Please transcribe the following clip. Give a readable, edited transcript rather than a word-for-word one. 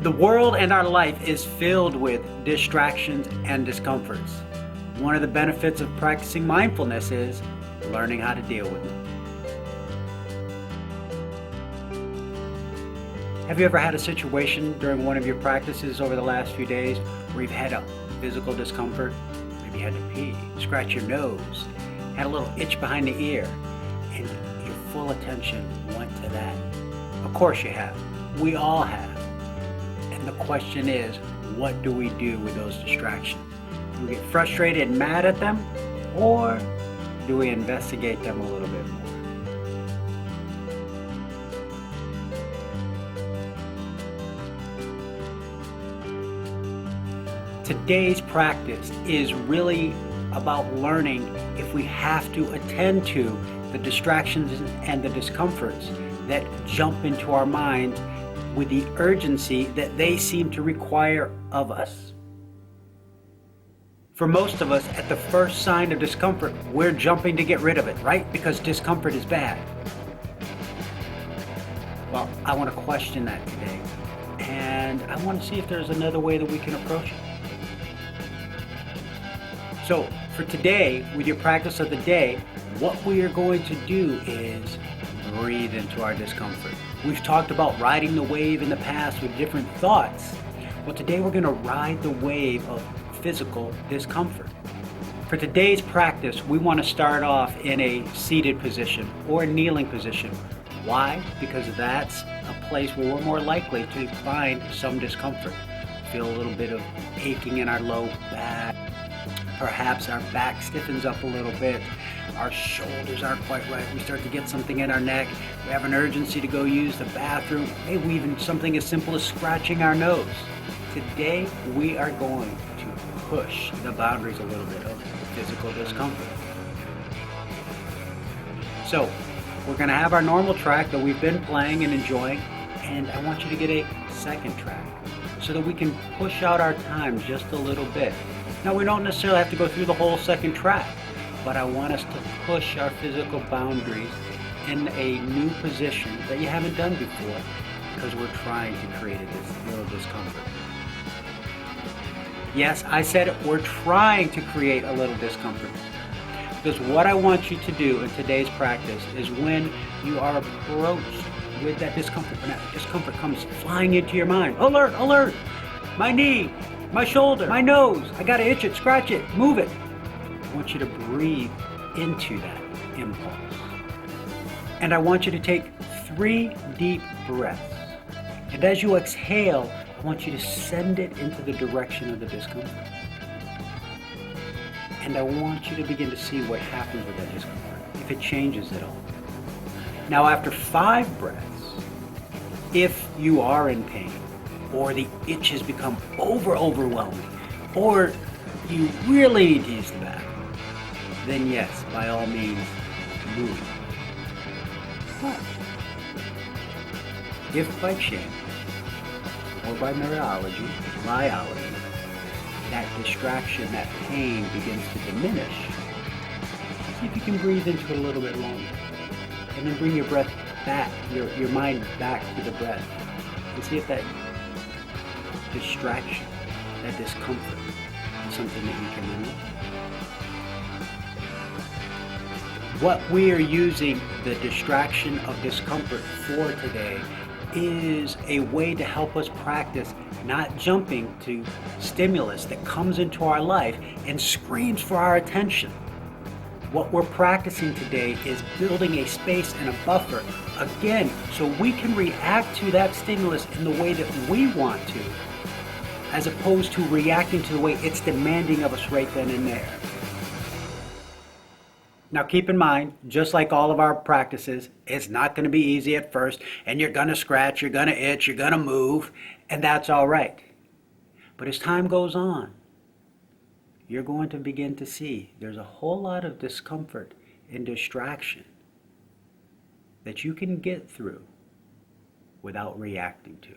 The world and our life is filled with distractions and discomforts. One of the benefits of practicing mindfulness is learning how to deal with them. Have you ever had a situation during one of your practices over the last few days where you've had a physical discomfort? Maybe you had to pee, scratch your nose, had a little itch behind the ear, and your full attention went to that. Of course you have. We all have. And the question is, what do we do with those distractions? Do we get frustrated and mad at them, or do we investigate them a little bit more? Today's practice is really about learning if we have to attend to the distractions and the discomforts that jump into our minds with the urgency that they seem to require of us. For most of us, at the first sign of discomfort, we're jumping to get rid of it, right? Because discomfort is bad. Well, I want to question that today, and I want to see if there's another way that we can approach it. So, for today, with your practice of the day, what we are going to do is breathe into our discomfort. We've talked about riding the wave in the past with different thoughts. Well, today we're going to ride the wave of physical discomfort. For today's practice, we want to start off in a seated position or a kneeling position. Why? Because that's a place where we're more likely to find some discomfort. Feel a little bit of aching in our low back. Perhaps our back stiffens up a little bit. Our shoulders aren't quite right. We start to get something in our neck. We have an urgency to go use the bathroom. Maybe even something as simple as scratching our nose. Today, we are going to push the boundaries a little bit of physical discomfort. So, we're going to have our normal track that we've been playing and enjoying, and I want you to get a second track so that we can push out our time just a little bit. Now, we don't necessarily have to go through the whole second track, but I want us to push our physical boundaries in a new position that you haven't done before, because we're trying to create a little discomfort. Yes, I said it, we're trying to create a little discomfort. Because what I want you to do in today's practice is when you are approached with that discomfort, when that discomfort comes flying into your mind, alert, alert, my knee, my shoulder, my nose, I gotta itch it, scratch it, move it. I want you to breathe into that impulse. And I want you to take 3 deep breaths. And as you exhale, I want you to send it into the direction of the discomfort. And I want you to begin to see what happens with that discomfort, if it changes at all. Now, after 5 breaths, if you are in pain, or the itch has become overwhelming, or you really need to use the bathroom, then yes, by all means, move. But if by chance, or by biology, that distraction, that pain begins to diminish, see if you can breathe into it a little bit longer. And then bring your breath back, your mind back to the breath. And see if that distraction, that discomfort, is something that you can remove. What we are using the distraction of discomfort for today is a way to help us practice not jumping to stimulus that comes into our life and screams for our attention. What we're practicing today is building a space and a buffer, again, so we can react to that stimulus in the way that we want to, as opposed to reacting to the way it's demanding of us right then and there. Now keep in mind, just like all of our practices, it's not going to be easy at first, and you're going to scratch, you're going to itch, you're going to move, and that's all right. But as time goes on, you're going to begin to see there's a whole lot of discomfort and distraction that you can get through without reacting to.